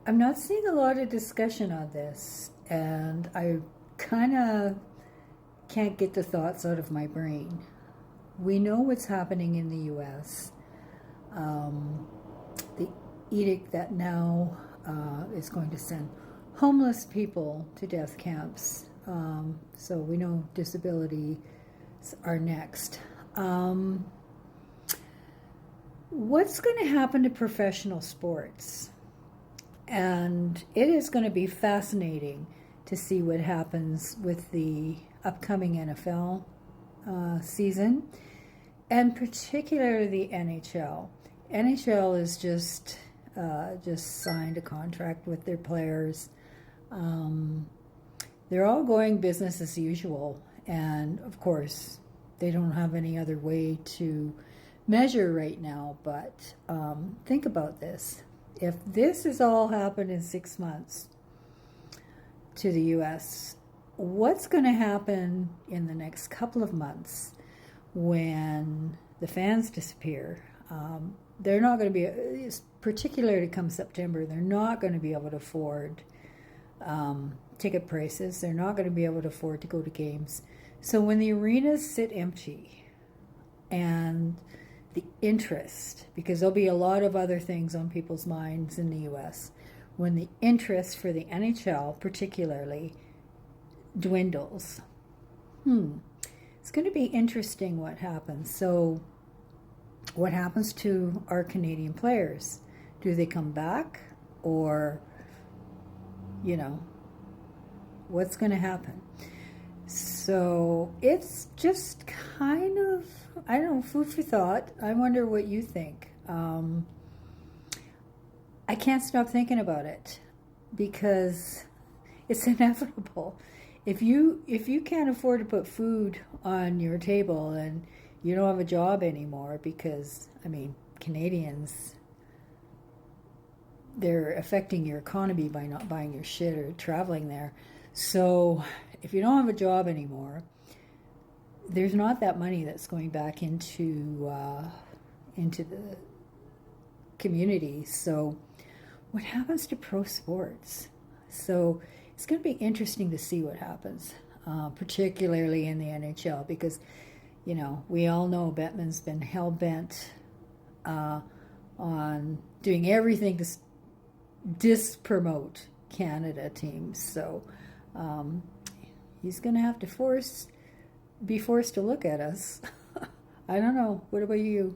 I'm not seeing a lot of discussion on this, and I kind of can't get the thoughts out of my brain. We know what's happening in the US. Um, the edict that now is going to send homeless people to death camps. So we know disability are next. What's going to happen to professional sports? And it is going to be fascinating to see what happens with the upcoming NFL season, and particularly the NHL. NHL is just signed a contract with their players. They're all going business as usual, and of course, they don't have any other way to measure right now. But think about this. If this has all happened in 6 months to the US, what's going to happen in the next couple of months when the fans disappear? They're not going to be, particularly come September, they're not going to be able to afford ticket prices. They're not going to be able to afford to go to games. So when the arenas sit empty and the interest, because there'll be a lot of other things on people's minds in the US, when the interest for the NHL particularly dwindles, it's going to be interesting what happens. So what happens to our Canadian players? Do they come back, or what's going to happen? So it's just kind of, I don't know, food for thought. I wonder what you think. I can't stop thinking about it because it's inevitable. If you can't afford to put food on your table and you don't have a job anymore, because Canadians, they're affecting your economy by not buying your shit or traveling there. So if you don't have a job anymore, there's not that money that's going back into the community. So what happens to pro sports? So it's going to be interesting to see what happens, particularly in the NHL, because we all know Bettman's been hell-bent on doing everything to dispromote Canada teams. So he's going to have to be forced to look at us. I don't know. What about you?